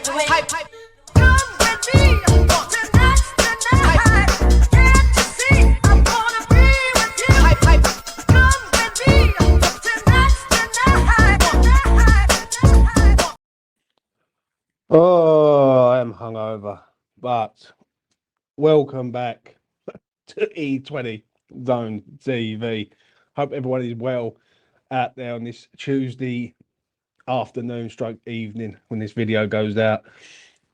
Oh, I am hungover, but welcome back to E20 Zone TV. Hope everyone is well out there on this Tuesday afternoon stroke evening when this video goes out.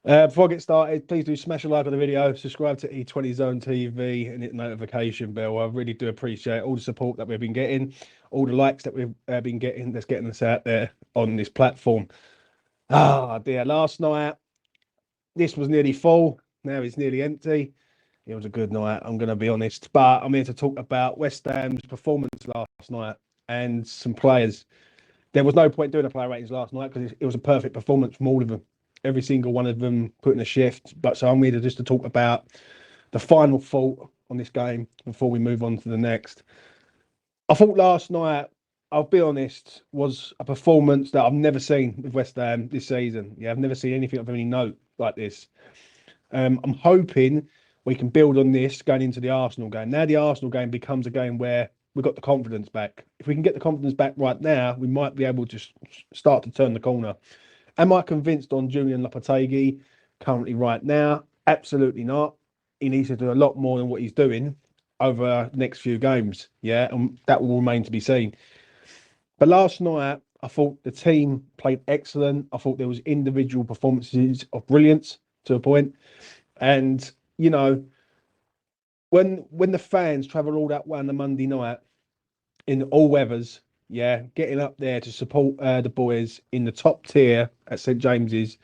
Before I get started, please do smash a like on the video, subscribe to E20 Zone TV and hit the notification bell. I really do appreciate all the support that we've been getting, all the likes that we've been getting that's getting us out there on this platform. Ah, dear, last night this was nearly full. Now it's nearly empty. It was a good night, I'm going to be honest. But I'm here to talk about West Ham's performance last night and some players. There was no point doing a player ratings last night because it was a perfect performance from all of them. Every single one of them putting a shift. But so I'm here just to talk about the final thought on this game before we move on to the next. I thought last night, I'll be honest, was a performance that I've never seen with West Ham this season. Yeah, I've never seen anything of any note like this. I'm hoping we can build on this going into the Arsenal game. Now the Arsenal game becomes a game where we've got the confidence back. If we can get the confidence back right now, we might be able to start to turn the corner. Am I convinced on Julen Lopetegui currently right now? Absolutely not. He needs to do a lot more than what he's doing over the next few games. Yeah, and that will remain to be seen. But last night, I thought the team played excellent. I thought there was individual performances of brilliance to a point. And, you know, when the fans travel all that way on the Monday night in all weathers, yeah, getting up there to support the boys in the top tier at St James's,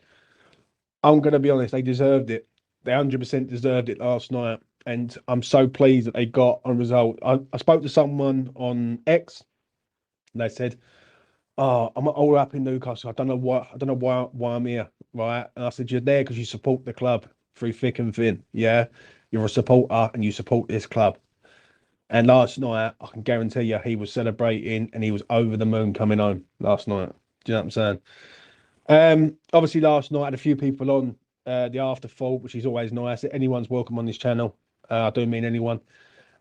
I'm going to be honest, they deserved it. They 100% deserved it last night. And I'm so pleased that they got a result. I spoke to someone on X, and they said, "Oh, I'm all up in Newcastle. I don't know why I'm here, right?" And I said, "You're there because you support the club through thick and thin. Yeah, you're a supporter and you support this club." And last night, I can guarantee you, he was celebrating and he was over the moon coming home last night. Do you know what I'm saying? Obviously, last night I had a few people on the afterthought, which is always nice. Anyone's welcome on this channel. I do mean anyone.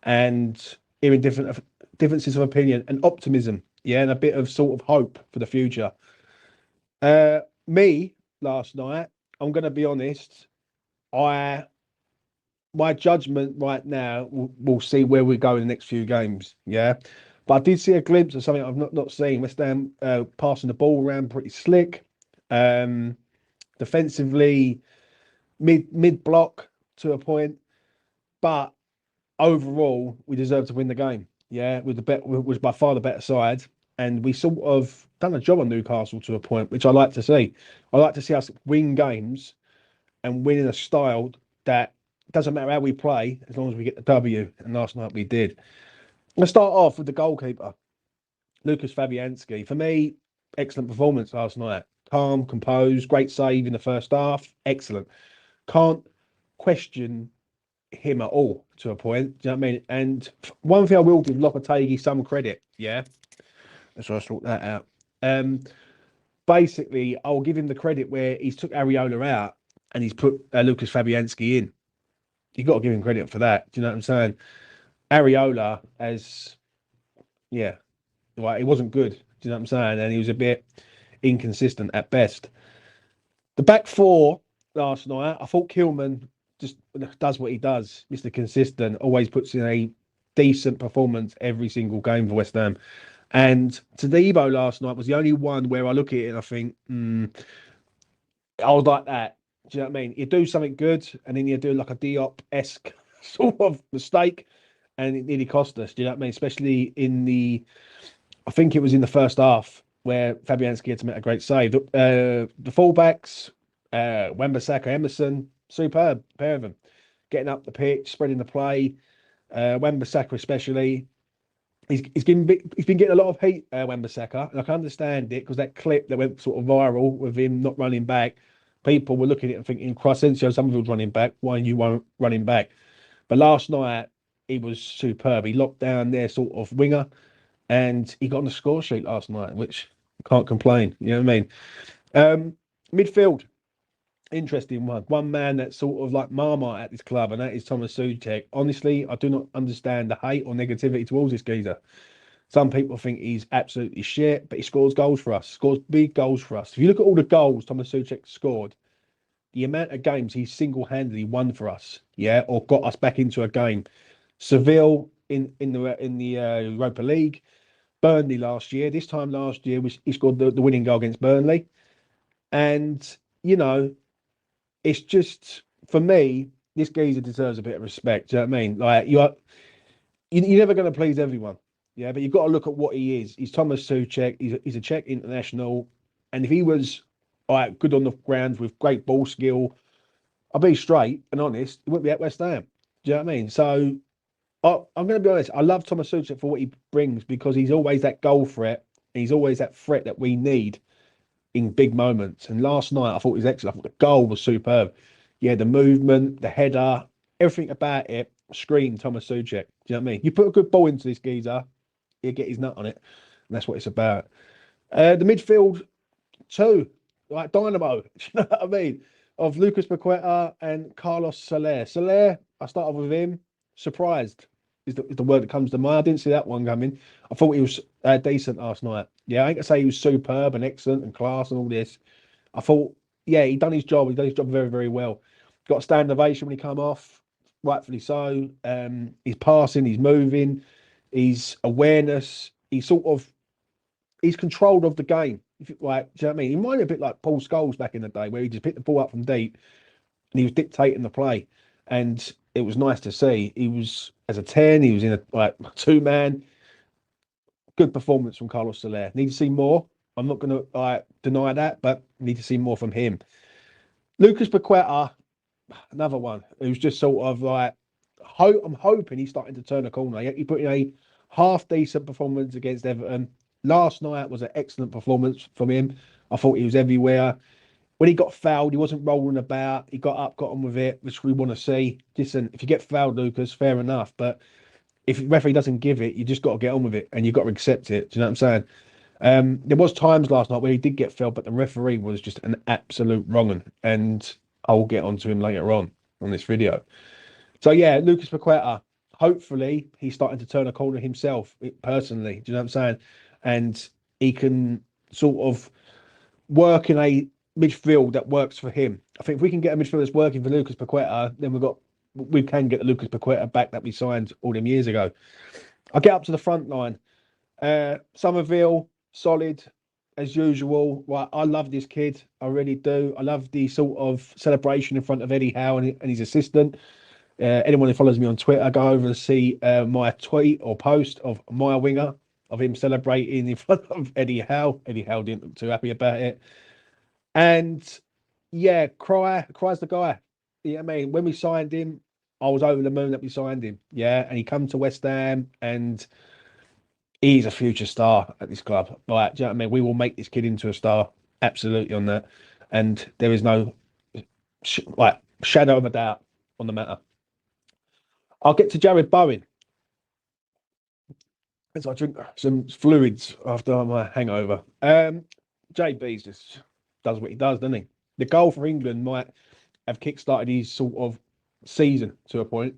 And hearing differences of opinion and optimism. Yeah, and a bit of sort of hope for the future. Me last night, I'm going to be honest. My judgment right now, we'll see where we go in the next few games. Yeah, but I did see a glimpse of something I've not seen. West Ham passing the ball around pretty slick. Defensively, mid block to a point, but overall, we deserve to win the game. Yeah, with the bet was by far the better side, and we sort of done a job on Newcastle to a point, which I like to see. I like to see us win games and win in a style that doesn't matter how we play as long as we get the W. And last night we did. Let's start off with the goalkeeper, Lucas Fabianski. For me, excellent performance last night. Calm, composed, great save in the first half. Excellent. Can't question him at all to a point. Do you know what I mean? And one thing I will give Lopetegui some credit. Yeah. So I sort that out. Basically, I'll give him the credit where he's took Areola out and he's put Lucas Fabianski in. You've got to give him credit for that. Do you know what I'm saying? Areola right, he wasn't good. Do you know what I'm saying? And he was a bit inconsistent at best. The back four last night, I thought Kilman just does what he does. Mr. Consistent, always puts in a decent performance every single game for West Ham. And Tadibo last night was the only one where I look at it and I think, I was like that. Do you know what I mean? You do something good and then you do like a Diop-esque sort of mistake and it nearly cost us. Do you know what I mean? Especially I think it was in the first half where Fabianski had to make a great save. The fullbacks, Wan-Bissaka, Emerson, superb, pair of them. Getting up the pitch, spreading the play. Wan-Bissaka especially. He's been getting a lot of heat, Wan-Bissaka, and I can understand it because that clip that went sort of viral with him not running back, people were looking at it and thinking, Crescencio Summerfield's running back, why you won't running back? But last night, he was superb. He locked down their sort of winger, and he got on the score sheet last night, which I can't complain. You know what I mean? Midfield. interesting one. One man that's sort of like Marmite at this club, and that is Thomas Soucek. Honestly, I do not understand the hate or negativity towards this geezer. Some people think he's absolutely shit, but he scores goals for us, scores big goals for us. If you look at all the goals Thomas Soucek scored, the amount of games he single-handedly won for us, yeah, or got us back into a game. Seville in the Europa League, Burnley last year. This time last year, he scored the winning goal against Burnley, and you know, it's just for me, this geezer deserves a bit of respect. Do you know what I mean? Like you're never going to please everyone, yeah, but you've got to look at what he is. He's Thomas Soucek. He's a Czech international, and if he was good on the ground with great ball skill, I'll be straight and honest, he wouldn't be at West Ham. Do you know what I mean? So I'm going to be honest. I love Thomas Soucek for what he brings because he's always that goal threat. He's always that threat that we need in big moments. And last night, I thought he was excellent. I thought the goal was superb. Yeah, the movement, the header, everything about it screamed Thomas Soucek. Do you know what I mean? You put a good ball into this geezer, he'll get his nut on it. And that's what it's about. The midfield, too, like dynamo. Do you know what I mean? Of Lucas Paqueta and Carlos Soler. Soler, I started with him. Surprised is the word that comes to mind. I didn't see that one coming. I thought he was decent last night. Yeah, I ain't gonna say he was superb and excellent and class and all this. I thought, yeah, he done his job. He done his job very, very well. Got a standing ovation when he come off, rightfully so. He's passing, he's moving, his awareness. He's controlled of the game. If you, like, do you know what I mean? He reminded me a bit like Paul Scholes back in the day, where he just picked the ball up from deep and he was dictating the play. And it was nice to see. He was as a 10, he was in a two-man. Good performance from Carlos Soler. Need to see more. I'm not going to deny that, but need to see more from him. Lucas Paqueta, another one who's just sort of like, I'm hoping he's starting to turn a corner. He put in a half decent performance against Everton. Last night was an excellent performance from him. I thought he was everywhere. When he got fouled, he wasn't rolling about. He got up, got on with it, which we want to see. Listen, if you get fouled, Lucas, fair enough. But if the referee doesn't give it, you just got to get on with it and you've got to accept it. Do you know what I'm saying? There was times last night where he did get fouled, but the referee was just an absolute wrong un. And I'll get onto him later on this video. So yeah, Lucas Paqueta, hopefully he's starting to turn a corner himself personally. Do you know what I'm saying? And he can sort of work in a midfield that works for him. I think if we can get a midfield that's working for Lucas Paqueta, then we can get the Lucas Paqueta back that we signed all them years ago. I'll get up to the front line. Somerville, solid as usual. Well, I love this kid. I really do. I love the sort of celebration in front of Eddie Howe and his assistant. Anyone who follows me on Twitter, go over and see my tweet or post of my winger of him celebrating in front of Eddie Howe. Eddie Howe didn't look too happy about it. And yeah, Cry's the guy. Yeah, I mean, when we signed him, I was over the moon that we signed him. Yeah, and he come to West Ham, and he's a future star at this club. Right, do you know what I mean? We will make this kid into a star, absolutely on that. And there is no shadow of a doubt on the matter. I'll get to Jared Bowen as I drink some fluids after my hangover. JB's just does what he does, doesn't he? The goal for England might have kick-started his sort of season to a point.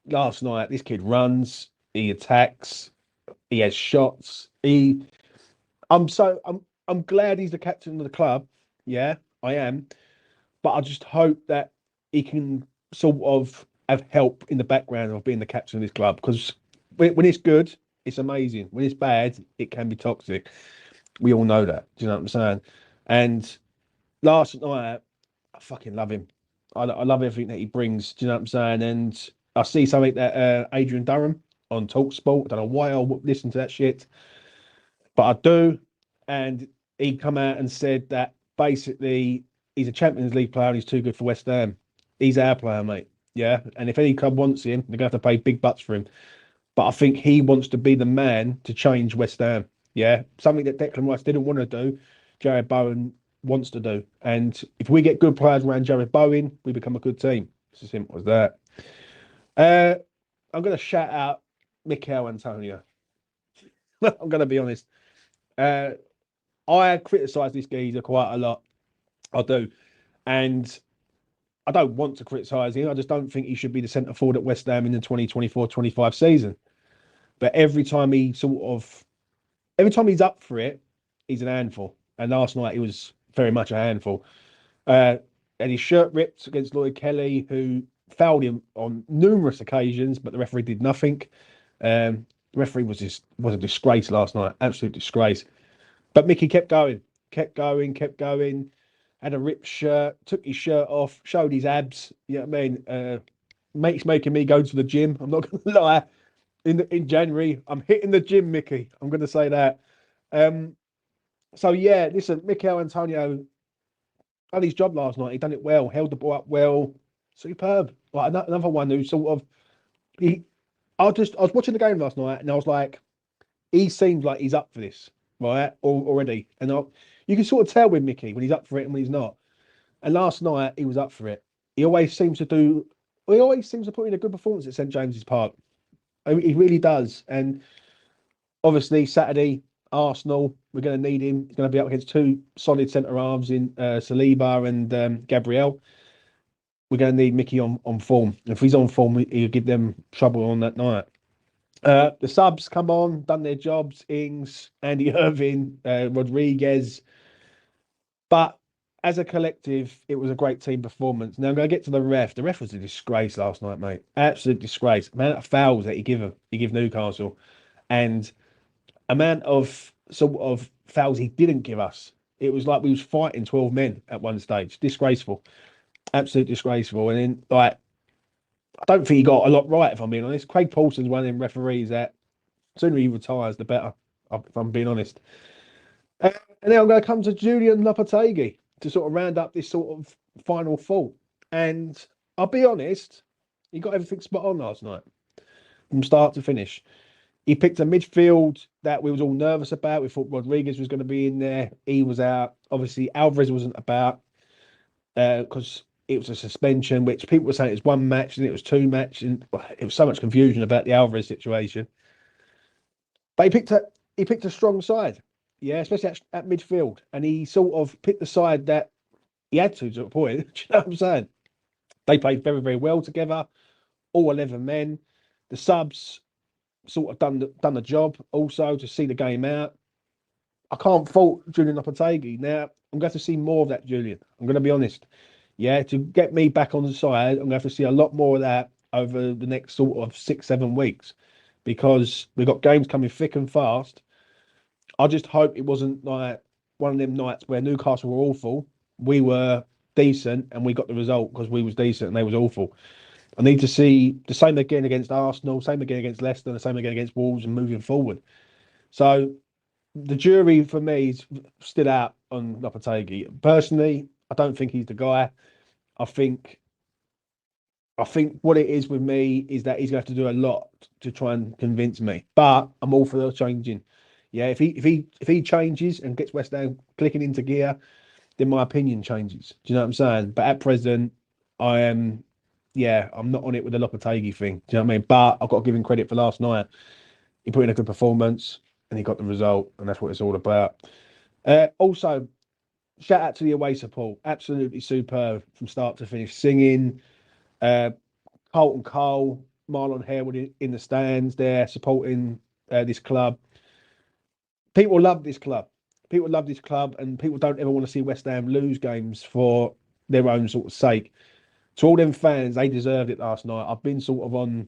Last night, this kid runs, he attacks, he has shots. I'm glad he's the captain of the club. Yeah, I am. But I just hope that he can sort of have help in the background of being the captain of this club. Because when it's good, it's amazing. When it's bad, it can be toxic. We all know that. Do you know what I'm saying? And last night, I fucking love him. I love everything that he brings. Do you know what I'm saying? And I see something that Adrian Durham on Talksport. I don't know why I'll listen to that shit, but I do. And he come out and said that basically he's a Champions League player and he's too good for West Ham. He's our player, mate. Yeah. And if any club wants him, they're going to have to pay big bucks for him. But I think he wants to be the man to change West Ham. Yeah. Something that Declan Rice didn't want to do, Jared Bowen wants to do. And if we get good players around Jared Bowen, we become a good team. It's as simple as that. I'm going to shout out Mikel Antonio. I'm going to be honest. I criticise this geezer quite a lot. I do. And I don't want to criticise him. I just don't think he should be the centre forward at West Ham in the 2024-25 season. But every time he's up for it, he's an handful. And last night he was very much a handful. Uh, and his shirt ripped against Lloyd Kelly, who fouled him on numerous occasions, but the referee did nothing. The referee was a disgrace last night, absolute disgrace. But Mickey kept going, kept going, kept going. Had a ripped shirt, took his shirt off, showed his abs. You know what I mean? Mate's making me go to the gym. I'm not gonna lie. In January, I'm hitting the gym, Mickey. I'm gonna say that. Um, so yeah, listen, Mikel Antonio done his job last night. He done it well, held the ball up well, superb. Like another one who sort of he. I was watching the game last night and I was like, he seems like he's up for this, right? Already, and you can sort of tell with Mickey when he's up for it and when he's not. And last night he was up for it. He always seems to do. He always seems to put in a good performance at St James's Park. I mean, he really does. And obviously Saturday, Arsenal, we're going to need him. He's going to be up against two solid centre halves in Saliba and Gabriel. We're going to need Mickey on form. If he's on form, he'll give them trouble on that night. The subs come on, done their jobs. Ings, Andy Irving, Rodriguez. But as a collective, it was a great team performance. Now I'm going to get to the ref. The ref was a disgrace last night, mate. Absolute disgrace. Amount of fouls that he give Newcastle, and amount of sort of fouls he didn't give us. It was like we was fighting 12 men at one stage. Disgraceful. Absolute disgraceful. And then like I don't think he got a lot right, if I'm being honest. Craig Paulson's one of them referees that sooner he retires, the better, if I'm being honest. And then I'm going to come to Julen Lopetegui to sort of round up this sort of final thought. And I'll be honest, he got everything spot on last night from start to finish. He picked a midfield that we was all nervous about. We thought Rodriguez was going to be in there. He was out. Obviously, Alvarez wasn't about because it was a suspension, which people were saying it was one match and it was two matches. And it was so much confusion about the Alvarez situation. But he picked a strong side, yeah, especially at midfield. And he sort of picked the side that he had to a point. Do you know what I'm saying? They played very, very well together, all 11 men. The subs sort of done the job also to see the game out. I can't fault Julen Lopetegui. Now, I'm going to have to see more of that, Julian. I'm going to be honest. Yeah, to get me back on the side, I'm going to have to see a lot more of that over the next sort of 6-7 weeks because we've got games coming thick and fast. I just hope it wasn't like one of them nights where Newcastle were awful, we were decent, and we got the result because we was decent and they was awful. I need to see the same again against Arsenal, same again against Leicester, the same again against Wolves and moving forward. So the jury for me is stood out on Lopetegui. Personally, I don't think he's the guy. I think what it is with me is that he's going to have to do a lot to try and convince me. But I'm all for the changing. Yeah, if he changes and gets West Ham clicking into gear, then my opinion changes. Do you know what I'm saying? But at present, I am, yeah, I'm not on it with the Lopetegui thing. Do you know what I mean? But I've got to give him credit for last night. He put in a good performance and he got the result, and that's what it's all about. Also, shout out to the away support. Absolutely superb from start to finish. Singing, Carlton Cole, Marlon Harewood in the stands there supporting this club. People love this club. People love this club, and people don't ever want to see West Ham lose games for their own sort of sake. To all them fans, they deserved it last night. I've been sort of on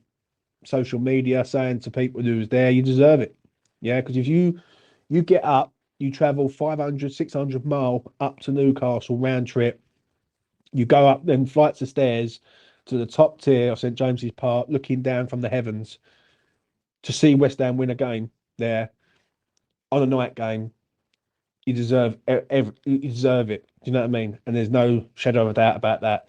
social media saying to people who was there, you deserve it. Yeah, because if you get up, you travel 500, 600 mile up to Newcastle round trip. You go up then flights of stairs to the top tier of St James's Park, looking down from the heavens to see West Ham win a game there on a night game. You deserve you deserve it. Do you know what I mean? And there's no shadow of a doubt about that.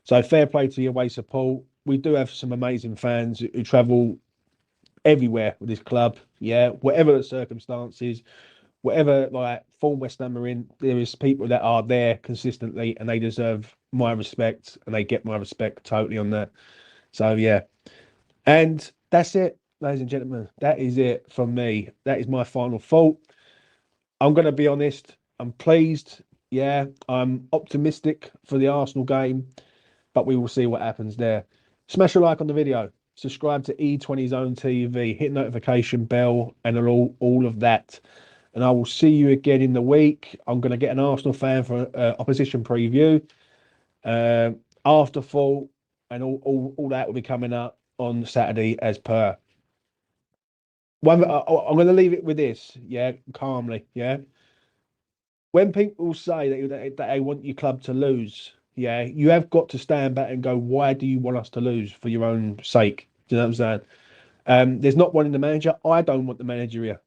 So fair play to your away support. We do have some amazing fans who travel everywhere with this club. Yeah, whatever the circumstances, whatever like form West Ham are in, there is people that are there consistently, and they deserve my respect, and they get my respect totally on that. So yeah, and that's it, ladies and gentlemen. That is it from me. That is my final thought. I'm going to be honest. I'm pleased. Yeah, I'm optimistic for the Arsenal game. but we will see what happens there. Smash a like on the video, subscribe to E20 Zone TV, hit notification bell, and all of that. And I will see you again in the week. I'm going to get an Arsenal fan for opposition preview, afterthought, and all that will be coming up on Saturday as per. I'm going to leave it with this, yeah, calmly, yeah. When people say that they want your club to lose, yeah, you have got to stand back and go, why do you want us to lose for your own sake? Do you know what I'm saying? There's not one in the manager. I don't want the manager here,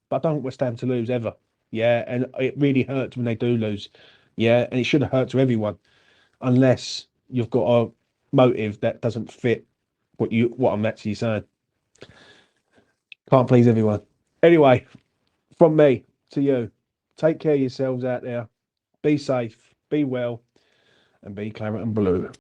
but I don't want West Ham to lose ever. Yeah, and it really hurts when they do lose. Yeah, and it should have hurt to everyone, unless you've got a motive that doesn't fit what I'm actually saying. Can't please everyone. Anyway, from me to you, take care of yourselves out there. Be safe, be well, and be claret and blue.